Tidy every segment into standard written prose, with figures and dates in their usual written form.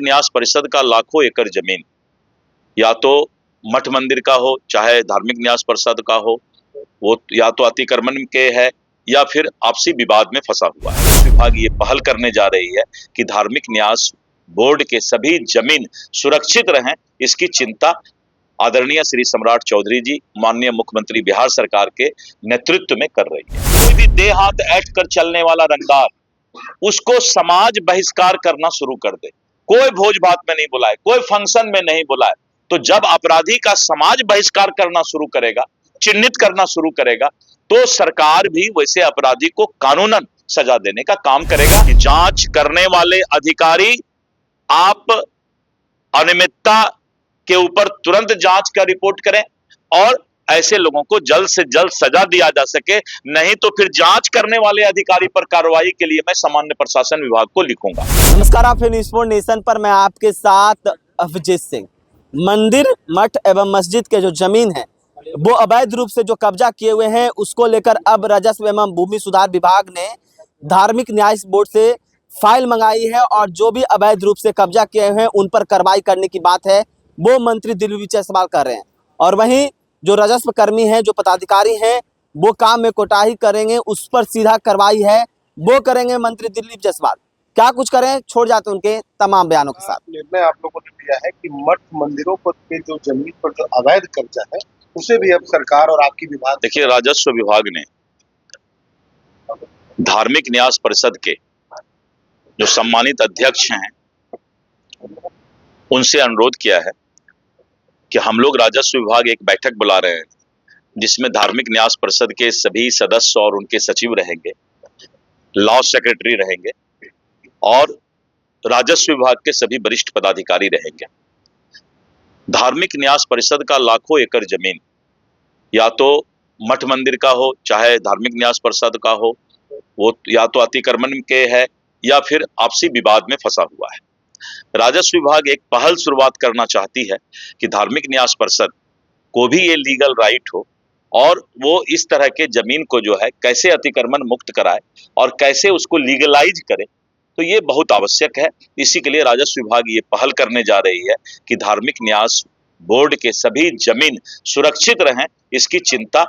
न्यास परिषद का लाखों एकड़ जमीन या तो मठ मंदिर का हो, चाहे धार्मिक न्यास परिषद का हो, वो या तो अतिक्रमण के है या फिर आपसी विवाद में फंसा हुआ है। विभाग ये पहल करने जा रही है कि धार्मिक न्यास बोर्ड के सभी जमीन सुरक्षित रहें, इसकी चिंता आदरणीय श्री सम्राट चौधरी जी, माननीय मुख्यमंत्री बिहार सरकार के नेतृत्व में कर रही है। कोई भी दे हाथ ऐंठ कर चलने वाला रंगदार, उसको समाज बहिष्कार करना शुरू कर दे। कोई भोज भात में नहीं बुलाए, कोई फंक्शन में नहीं बुलाए। तो जब अपराधी का समाज बहिष्कार करना शुरू करेगा, चिन्हित करना शुरू करेगा, तो सरकार भी वैसे अपराधी को कानूनन सजा देने का काम करेगा। जांच करने वाले अधिकारी आप अनियमितता के ऊपर तुरंत जांच का रिपोर्ट करें और ऐसे लोगों को जल्द से जल्द सजा दिया जा सके, नहीं तो फिर जांच करने वाले अधिकारी पर कार्रवाई के लिए मैं सामान्य प्रशासन विभाग को लिखूंगा। नमस्कार, आप न्यूज़ नेशन पर मैं आपके साथ अभिजीत सिंह। मंदिर, मठ एवं मस्जिद के जो जमीन है वो अवैध रूप से जो कब्जा किए हुए हैं, उसको लेकर अब राजस्व एवं भूमि सुधार विभाग ने धार्मिक न्यास बोर्ड से फाइल मंगाई है और जो भी अवैध रूप से कब्जा किए हुए हैं उन पर कार्रवाई करने की बात है, वो मंत्री दिलीप जायसवाल कर रहे हैं। और वहीं जो राजस्व कर्मी हैं, जो पदाधिकारी हैं, वो काम में कोताही करेंगे, उस पर सीधा कार्रवाई है वो करेंगे मंत्री दिलीप जायसवाल। क्या कुछ करें, छोड़ जाते हैं उनके तमाम बयानों के साथ। निर्णय आप लोगों ने लिया है कि मठ मंदिरों पर के जो जमीन पर जो अवैध कब्जा है उसे भी अब सरकार और आपकी विभाग। देखिए, राजस्व विभाग ने धार्मिक न्यास परिषद के जो सम्मानित अध्यक्ष हैं उनसे अनुरोध किया है कि हम लोग राजस्व विभाग एक बैठक बुला रहे हैं जिसमें धार्मिक न्यास परिषद के सभी सदस्य और उनके सचिव रहेंगे, लॉ सेक्रेटरी रहेंगे और राजस्व विभाग के सभी वरिष्ठ पदाधिकारी रहेंगे। धार्मिक न्यास परिषद का लाखों एकड़ जमीन या तो मठ मंदिर का हो, चाहे धार्मिक न्यास परिषद का हो, वो या तो अतिक्रमण के है या फिर आपसी विवाद में फंसा हुआ है। राजस्व विभाग एक पहल शुरुआत करना चाहती है कि धार्मिक न्यास परिषद को भी ये लीगल राइट हो और वो इस तरह के जमीन को जो है कैसे अतिक्रमण मुक्त कराए और कैसे उसको लीगलाइज करे, तो ये बहुत आवश्यक है। इसी के लिए राजस्व विभाग ये पहल करने जा रही है कि धार्मिक न्यास बोर्ड के सभी जमीन सुरक्षित रहें, इसकी चिंता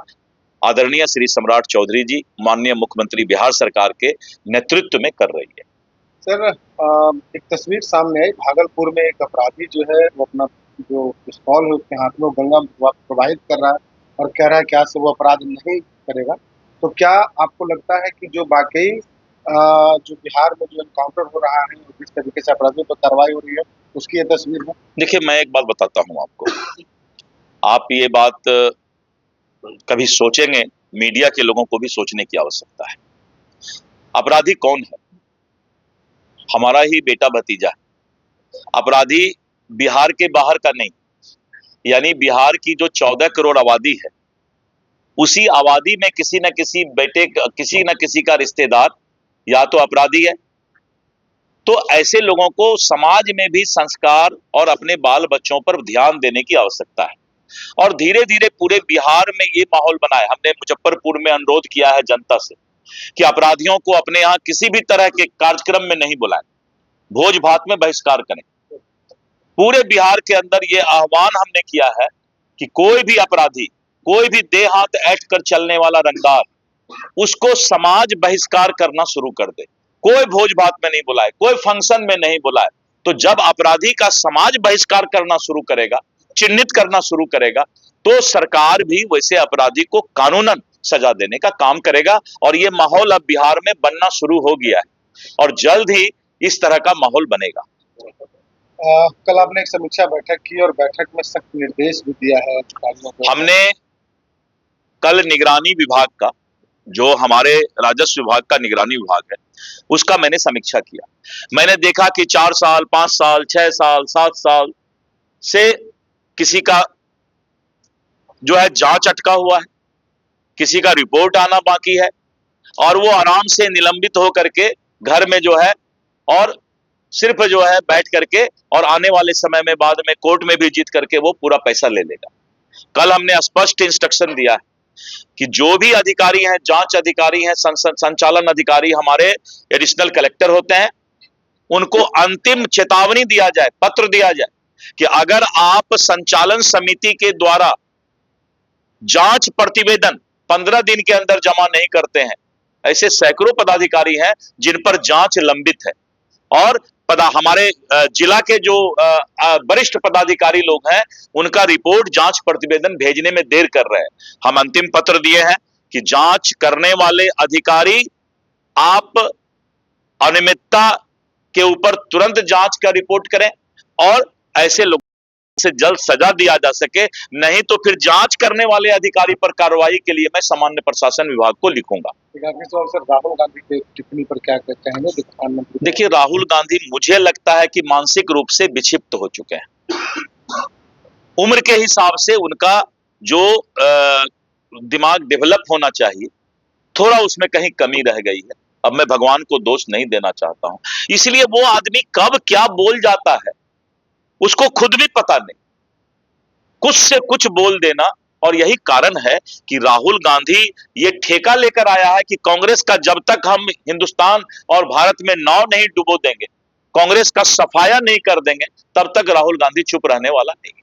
आदरणीय श्री सम्राट चौधरी जी, माननीय मुख्यमंत्री बिहार सरकार के नेतृत्व में कर रही है। सर, एक तस्वीर सामने आई, भागलपुर में एक अपराधी जो है वो अपना जो पिस्तौल है उसके हाथ में गंगा प्रवाहित कर रहा है और कह रहा है कि आज से वो अपराध नहीं करेगा। तो क्या आपको लगता है कि जो वाकई जो बिहार में जो एनकाउंटर हो रहा है और जिस तरीके से अपराधियों पर कार्रवाई हो रही है उसकी ये तस्वीर है? देखिए, मैं एक बात बताता हूं आपको, आप ये बात कभी सोचेंगे, मीडिया के लोगों को भी सोचने की आवश्यकता है। अपराधी कौन है? हमारा ही बेटा भतीजा है। अपराधी बिहार के बाहर का नहीं, यानी बिहार की जो 14 करोड़ आबादी है, उसी आबादी में किसी न किसी बेटे, किसी न किसी का रिश्तेदार या तो अपराधी है। तो ऐसे लोगों को समाज में भी संस्कार और अपने बाल बच्चों पर ध्यान देने की आवश्यकता है और धीरे धीरे पूरे बिहार में ये माहौल बना है। हमने मुजफ्फरपुर में अनुरोध किया है जनता से कि अपराधियों को अपने यहाँ किसी भी तरह के कार्यक्रम में नहीं बुलाएं, भोज भात में बहिष्कार करें। पूरे बिहार के अंदर ये आह्वान हमने किया है कि कोई भी अपराधी, कोई भी दे हाथ ऐंठ कर चलने वाला रंगदार, उसको समाज बहिष्कार करना शुरू कर दे। कोई भोज भात में नहीं बुलाए, कोई फंक्शन में नहीं बुलाए। तो जब अपराधी का समाज बहिष्कार करना शुरू करेगा, चिन्हित करना शुरू करेगा, तो सरकार भी वैसे अपराधी को कानूनन सजा देने का काम करेगा और ये माहौल अब बिहार में बनना शुरू हो गया है और जल्द ही इस तरह का माहौल बनेगा। कल आपने एक समीक्षा बैठक की और बैठक में सख्त निर्देश भी दिया है अधिकारियों को। हमने कल निगरानी विभाग का, जो हमारे राजस्व विभाग का निगरानी विभाग है, उसका मैंने समीक्षा किया। मैंने देखा कि 4 साल, 5 साल, 6 साल, 7 साल से किसी का जो है जांच अटका हुआ है, किसी का रिपोर्ट आना बाकी है और वो आराम से निलंबित हो करके घर में जो है और सिर्फ जो है बैठ करके और आने वाले समय में बाद में कोर्ट में भी जीत करके वो पूरा पैसा ले लेगा। कल हमने स्पष्ट इंस्ट्रक्शन दिया है कि जो भी अधिकारी हैं, जांच अधिकारी हैं, संचालन अधिकारी हमारे एडिशनल कलेक्टर होते हैं, उनको अंतिम चेतावनी दिया जाए, पत्र दिया जाए कि अगर आप संचालन समिति के द्वारा जांच प्रतिवेदन 15 दिन के अंदर जमा नहीं करते हैं, ऐसे सैकड़ों पदाधिकारी हैं जिन पर जांच लंबित है, और हमारे जिला के जो वरिष्ठ पदाधिकारी लोग हैं, उनका रिपोर्ट जांच प्रतिवेदन भेजने में देर कर रहे हैं। हम अंतिम पत्र दिए हैं कि जांच करने वाले अधिकारी आप अनियमितता के ऊपर तुरंत जांच का रिपोर्ट करें और ऐसे लोगों से जल्द सजा दिया जा सके, नहीं तो फिर जांच करने वाले अधिकारी पर कार्रवाई के लिए मैं सामान्य प्रशासन विभाग को लिखूंगा। सर, राहुल गांधी के टिप्पणी पर क्या कहेंगे प्रधानमंत्री? देखिए, राहुल गांधी मुझे लगता है कि मानसिक रूप से विक्षिप्त हो चुके हैं। उम्र के हिसाब से उनका जो दिमाग डेवलप होना चाहिए, थोड़ा उसमें कहीं कमी रह गई है। अब मैं भगवान को दोष नहीं देना चाहता हूं, इसलिए वो आदमी कब क्या बोल जाता है उसको खुद भी पता नहीं, कुछ से कुछ बोल देना। और यही कारण है कि राहुल गांधी ये ठेका लेकर आया है कि कांग्रेस का जब तक हम हिंदुस्तान और भारत में नाव नहीं डुबो देंगे, कांग्रेस का सफाया नहीं कर देंगे, तब तक राहुल गांधी चुप रहने वाला नहीं है।